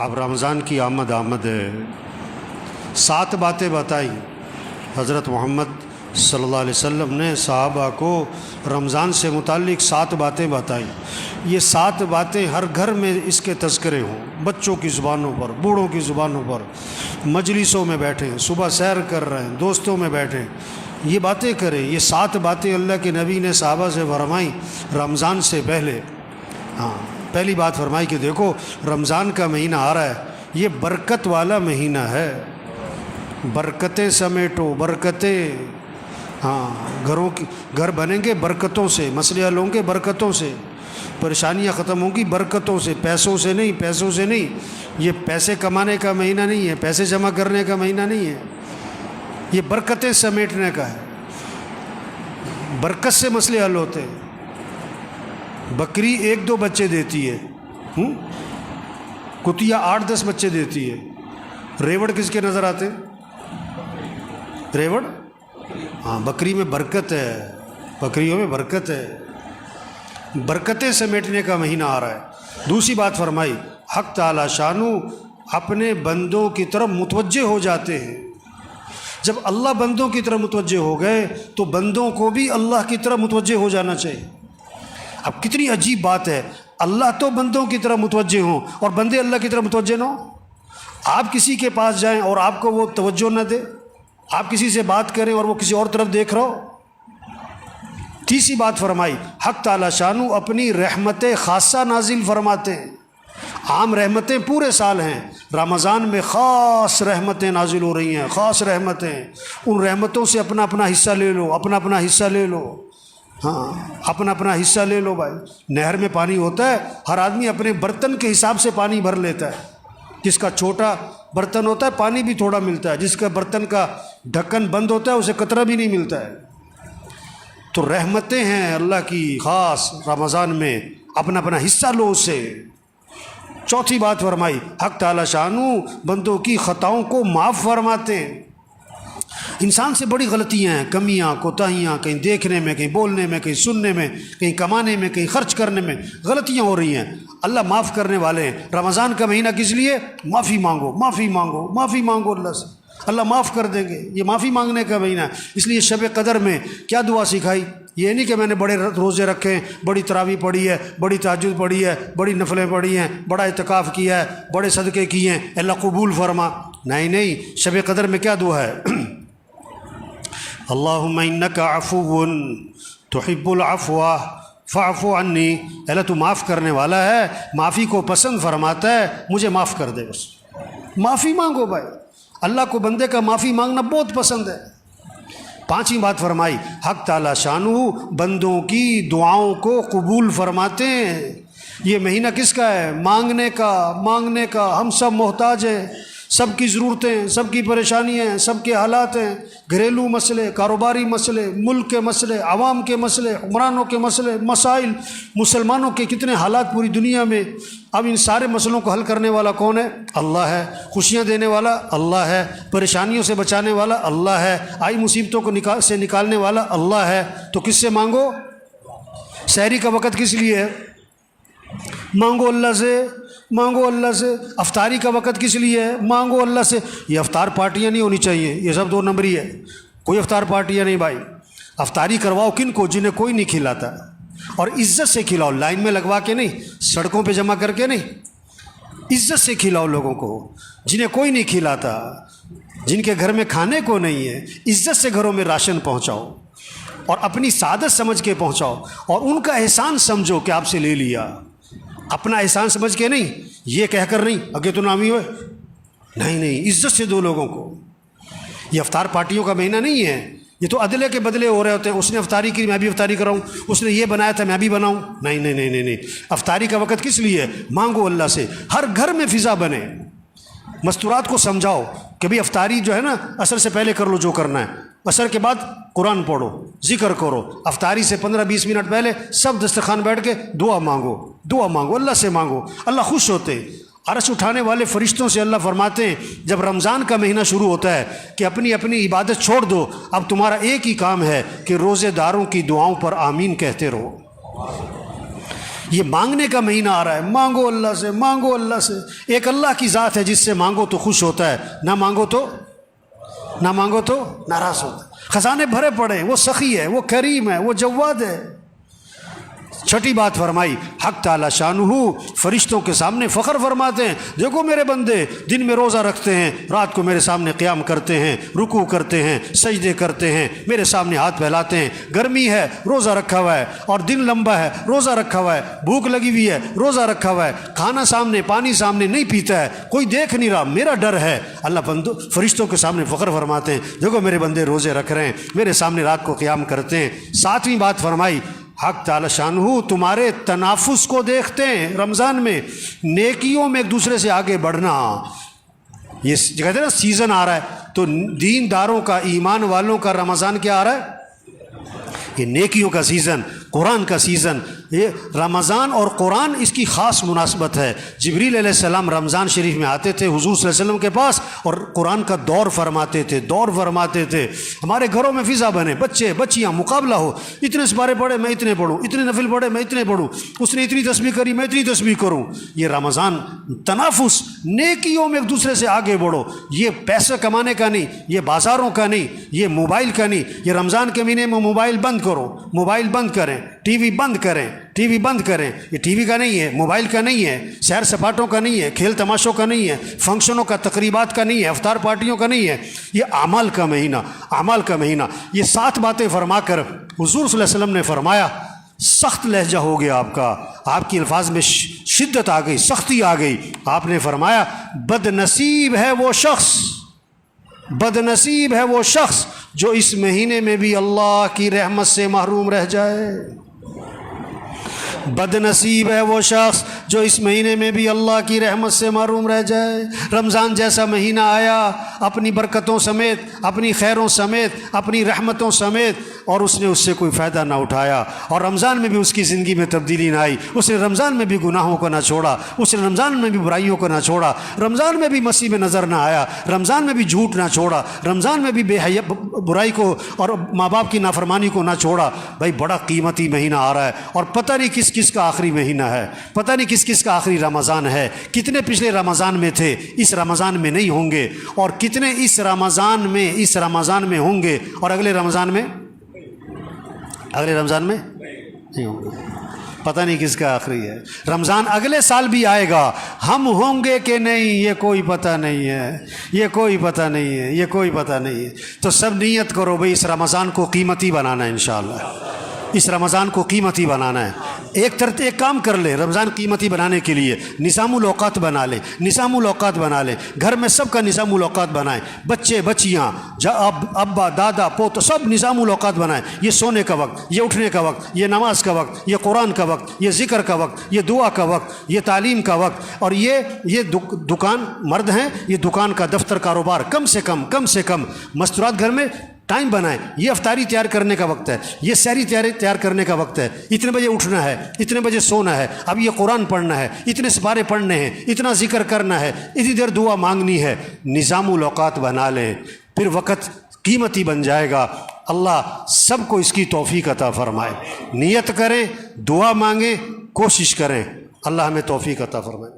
اب رمضان کی آمد ہے، 7 باتیں بتائیں حضرت محمد صلی اللہ علیہ وسلم نے صحابہ کو رمضان سے متعلق 7 باتیں بتائیں۔ یہ 7 باتیں ہر گھر میں اس کے تذکرے ہوں، بچوں کی زبانوں پر، بوڑھوں کی زبانوں پر، مجلسوں میں بیٹھیں، صبح سیر کر رہے ہیں، دوستوں میں بیٹھیں، یہ باتیں کریں۔ یہ 7 باتیں اللہ کے نبی نے صحابہ سے فرمائیں رمضان سے پہلے۔ پہلی بات فرمائی کہ دیکھو رمضان کا مہینہ آ رہا ہے، یہ برکت والا مہینہ ہے، برکتیں سمیٹو، برکتیں، گھر بنیں گے برکتوں سے، مسئلے حل ہوں گے برکتوں سے، پریشانیاں ختم ہوں گی برکتوں سے، پیسوں سے نہیں۔ یہ پیسے کمانے کا مہینہ نہیں ہے، پیسے جمع کرنے کا مہینہ نہیں ہے، یہ برکتیں سمیٹنے کا ہے۔ برکت سے مسئلے حل ہوتے ہیں۔ بکری 1-2 بچے دیتی ہے، کتیا 8-10 بچے دیتی ہے۔ ریوڑ کس کے نظر آتے؟ ریوڑ؟ بکری میں برکت ہے، بکریوں میں برکت ہے، برکتیں سمیٹنے کا مہینہ آ رہا ہے۔ دوسری بات فرمائی حق تعالی شانو اپنے بندوں کی طرف متوجہ ہو جاتے ہیں۔ جب اللہ بندوں کی طرف متوجہ ہو گئے تو بندوں کو بھی اللہ کی طرف متوجہ ہو جانا چاہیے۔ اب کتنی عجیب بات ہے، اللہ تو بندوں کی طرف متوجہ ہوں اور بندے اللہ کی طرف متوجہ نہ ہوں۔ آپ کسی کے پاس جائیں اور آپ کو وہ توجہ نہ دے، آپ کسی سے بات کریں اور وہ کسی اور طرف دیکھ رہا ہو۔ تیسری بات فرمائی حق تعالی شانو اپنی رحمت خاصہ نازل فرماتے ہیں۔ عام رحمتیں پورے سال ہیں، رمضان میں خاص رحمتیں نازل ہو رہی ہیں، خاص رحمتیں۔ ان رحمتوں سے اپنا اپنا حصہ لے لو، اپنا اپنا حصہ لے لو، اپنا اپنا حصہ لے لو بھائی۔ نہر میں پانی ہوتا ہے، ہر آدمی اپنے برتن کے حساب سے پانی بھر لیتا ہے۔ جس کا چھوٹا برتن ہوتا ہے پانی بھی تھوڑا ملتا ہے، جس کا برتن کا ڈھکن بند ہوتا ہے اسے قطرہ بھی نہیں ملتا ہے۔ تو رحمتیں ہیں اللہ کی خاص رمضان میں، اپنا اپنا حصہ لو اس سے۔ چوتھی بات فرمائی حق تعالی شانو بندوں کی خطاؤں کو معاف فرماتے ہیں۔ انسان سے بڑی غلطیاں ہیں، کمیاں، کوتاہیاں، کہیں دیکھنے میں، کہیں بولنے میں، کہیں سننے میں، کہیں کمانے میں، کہیں خرچ کرنے میں غلطیاں ہو رہی ہیں۔ اللہ معاف کرنے والے ہیں۔ رمضان کا مہینہ کس لیے؟ معافی مانگو، معافی مانگو، معافی مانگو اللہ سے، اللہ معاف کر دیں گے۔ یہ معافی مانگنے کا مہینہ ہے۔ اس لیے شب قدر میں کیا دعا سکھائی؟ یہ نہیں کہ میں نے بڑے روزے رکھے ہیں، بڑی تراویح پڑھی ہے، بڑی تہجد پڑھی ہے، بڑی نفلیں پڑھی ہیں، بڑا اعتکاف کیا ہے، بڑے صدقے کیے ہیں، اللہ قبول فرما۔ نہیں، شب قدر میں کیا دعا ہے؟ اللہم انک عفو تحب العفو فاعف عنی، اللہ تو معاف کرنے والا ہے، معافی کو پسند فرماتا ہے، مجھے معاف کر دے۔ بس معافی مانگو بھائی، اللہ کو بندے کا معافی مانگنا بہت پسند ہے۔ پانچویں بات فرمائی حق تعالی شانو بندوں کی دعاؤں کو قبول فرماتے ہیں۔ یہ مہینہ کس کا ہے؟ مانگنے کا۔ ہم سب محتاج ہیں، سب کی ضرورتیں، سب کی پریشانیاں ہیں، سب کے حالات ہیں، گھریلو مسئلے، کاروباری مسئلے، ملک کے مسئلے، عوام کے مسئلے، حکمرانوں کے مسئلے، مسائل، مسلمانوں کے کتنے حالات پوری دنیا میں۔ اب ان سارے مسئلوں کو حل کرنے والا کون ہے؟ اللہ ہے۔ خوشیاں دینے والا اللہ ہے، پریشانیوں سے بچانے والا اللہ ہے، آئی مصیبتوں کو سے نکالنے والا اللہ ہے۔ تو کس سے مانگو؟ سحری کا وقت کس لیے ہے؟ مانگو اللہ سے، مانگو اللہ سے۔ افطاری کا وقت کس لیے ہے؟ مانگو اللہ سے۔ یہ افطار پارٹیاں نہیں ہونی چاہیے، یہ سب 2 نمبری ہے، کوئی افطار پارٹیاں نہیں بھائی۔ افطاری کرواؤ کن کو؟ جنہیں کوئی نہیں کھلاتا، اور عزت سے کھلاؤ، لائن میں لگوا کے نہیں، سڑکوں پہ جمع کر کے نہیں، عزت سے کھلاؤ لوگوں کو۔ جنہیں کوئی نہیں کھلاتا، جن کے گھر میں کھانے کو نہیں ہے، عزت سے گھروں میں راشن پہنچاؤ اور اپنی سعادت سمجھ کے پہنچاؤ، اور ان کا احسان سمجھو کہ آپ سے لے لیا، اپنا احسان سمجھ کے نہیں، یہ کہہ کر نہیں اگے تو نامی ہوئے، نہیں، عزت سے دو لوگوں کو۔ یہ افطار پارٹیوں کا مہینہ نہیں ہے، یہ تو عدلے کے بدلے ہو رہے ہوتے ہیں۔ اس نے افطاری کی میں بھی افطاری کراؤں، اس نے یہ بنایا تھا میں بھی بناؤں، نہیں۔ افطاری کا وقت کس لیے؟ مانگو اللہ سے، ہر گھر میں فضا بنے۔ مستورات کو سمجھاؤ کہ بھئی افطاری جو ہے نا عصر سے پہلے کر لو جو کرنا ہے، عصر کے بعد قرآن پڑھو، ذکر کرو، افطاری سے 15-20 منٹ پہلے سب دسترخوان بیٹھ کے دعا مانگو، اللہ سے مانگو، اللہ خوش ہوتے۔ عرش اٹھانے والے فرشتوں سے اللہ فرماتے ہیں جب رمضان کا مہینہ شروع ہوتا ہے کہ اپنی اپنی عبادت چھوڑ دو، اب تمہارا ایک ہی کام ہے کہ روزے داروں کی دعاؤں پر آمین کہتے رہو۔ یہ مانگنے کا مہینہ آ رہا ہے، مانگو اللہ سے، مانگو اللہ سے۔ ایک اللہ کی ذات ہے جس سے مانگو تو خوش ہوتا ہے، نہ مانگو تو ناراض ہوتا ہے۔ خزانے بھرے پڑے، وہ سخی ہے، وہ کریم ہے، وہ جواد ہے۔ چھٹی بات فرمائی، حق تعالی شانہ فرشتوں کے سامنے فخر فرماتے ہیں، دیکھو میرے بندے دن میں روزہ رکھتے ہیں، رات کو میرے سامنے قیام کرتے ہیں، رکوع کرتے ہیں، سجدے کرتے ہیں، میرے سامنے ہاتھ پھیلاتے ہیں۔ گرمی ہے روزہ رکھا ہوا ہے، اور دن لمبا ہے روزہ رکھا ہوا ہے، بھوک لگی ہوئی ہے روزہ رکھا ہوا ہے، کھانا سامنے پانی سامنے نہیں پیتا ہے، کوئی دیکھ نہیں رہا، میرا ڈر ہے۔ اللہ بندو فرشتوں کے سامنے فخر فرماتے ہیں، دیکھو میرے بندے روزے رکھ رہے ہیں، میرے سامنے رات کو قیام کرتے ہیں۔ ساتویں بات فرمائی، حق تعالی شانہ تمہارے تنافس کو دیکھتے ہیں رمضان میں، نیکیوں میں ایک دوسرے سے آگے بڑھنا۔ یہ کہتے ہیں نا سیزن آ رہا ہے، تو دین داروں کا، ایمان والوں کا رمضان کیا آ رہا ہے؟ یہ نیکیوں کا سیزن، قرآن کا سیزن۔ یہ رمضان اور قرآن اس کی خاص مناسبت ہے۔ جبریل علیہ السلام رمضان شریف میں آتے تھے حضور صلی اللہ علیہ وسلم کے پاس، اور قرآن کا دور فرماتے تھے۔ ہمارے گھروں میں فضا بنے، بچے بچیاں مقابلہ ہو، اتنے سپارے پڑھے میں اتنے پڑھوں، اتنے نفل پڑھے میں اتنے پڑھوں، اس نے اتنی تسبیح کری میں اتنی تسبیح کروں۔ یہ رمضان تنافس، نیکیوں میں ایک دوسرے سے آگے بڑھو۔ یہ پیسے کمانے کا نہیں، یہ بازاروں کا نہیں، یہ موبائل کا نہیں۔ یہ رمضان کے مہینے میں موبائل بند کرو، موبائل بند کریں، ٹی وی بند کریں، ٹی وی بند کریں۔ یہ ٹی وی کا نہیں ہے، موبائل کا نہیں ہے، سیر سپاٹوں کا نہیں ہے، کھیل تماشوں کا نہیں ہے، فنکشنوں کا، تقریبات کا نہیں ہے، افطار پارٹیوں کا نہیں ہے۔ یہ اعمال کا مہینہ۔ یہ 7 باتیں فرما کر حضور صلی اللہ علیہ وسلم نے فرمایا، سخت لہجہ ہو گیا آپ کا، آپ کی الفاظ میں شدت آ گئی، سختی آ گئی۔ آپ نے فرمایا، بد نصیب ہے وہ شخص جو اس مہینے میں بھی اللہ کی رحمت سے محروم رہ جائے۔ بد نصیب ہے وہ شخص جو اس مہینے میں بھی اللہ کی رحمت سے محروم رہ جائے۔ رمضان جیسا مہینہ آیا اپنی برکتوں سمیت، اپنی خیروں سمیت، اپنی رحمتوں سمیت، اور اس نے اس سے کوئی فائدہ نہ اٹھایا، اور رمضان میں بھی اس کی زندگی میں تبدیلی نہ آئی، اس نے رمضان میں بھی گناہوں کو نہ چھوڑا، اس نے رمضان میں بھی برائیوں کو نہ چھوڑا، رمضان میں بھی مسیح میں نظر نہ آیا، رمضان میں بھی جھوٹ نہ چھوڑا، رمضان میں بھی برائی کو اور ماں باپ کی نافرمانی کو نہ چھوڑا۔ بھائی بڑا قیمتی مہینہ آ رہا ہے، اور پتہ نہیں کس کا آخری مہینہ ہے، پتہ نہیں کس کا آخری رمضان ہے۔ کتنے پچھلے رمضان میں تھے، اس رمضان میں نہیں ہوں گے، اور کتنے اس رمضان میں ہوں گے، اور اگلے رمضان میں نہیں ہوں گے۔ پتہ نہیں کس کا آخری ہے۔ رمضان اگلے سال بھی آئے گا، ہم ہوں گے کہ نہیں یہ کوئی پتہ نہیں ہے۔ تو سب نیت کرو بھئی اس رمضان کو قیمتی بنانا ہے، انشاءاللہ اس رمضان کو قیمتی بنانا ہے۔ ایک کام کر لے رمضان قیمتی بنانے کے لیے، نظام الاوقات بنا لے، گھر میں سب کا نظام الاوقات بنائیں، بچے بچیاں، ابا دادا پوت، سب نظام الاوقات بنائیں۔ یہ سونے کا وقت، یہ اٹھنے کا وقت، یہ نماز کا وقت، یہ قرآن کا وقت، یہ ذکر کا وقت، یہ دعا کا وقت، یہ تعلیم کا وقت، اور یہ دکان مرد ہیں، یہ دکان کا دفتر کاروبار کم سے کم مستورات گھر میں ٹائم بنائیں۔ یہ افطاری تیار کرنے کا وقت ہے، یہ سحری تیار کرنے کا وقت ہے، اتنے بجے اٹھنا ہے، اتنے بجے سونا ہے، اب یہ قرآن پڑھنا ہے، اتنے سپارے پڑھنے ہیں، اتنا ذکر کرنا ہے، اتنی دیر دعا مانگنی ہے۔ نظام الاوقات بنا لیں، پھر وقت قیمتی بن جائے گا۔ اللہ سب کو اس کی توفیق عطا فرمائے۔ نیت کریں، دعا مانگیں، کوشش کریں، اللہ ہمیں توفیق عطا فرمائے۔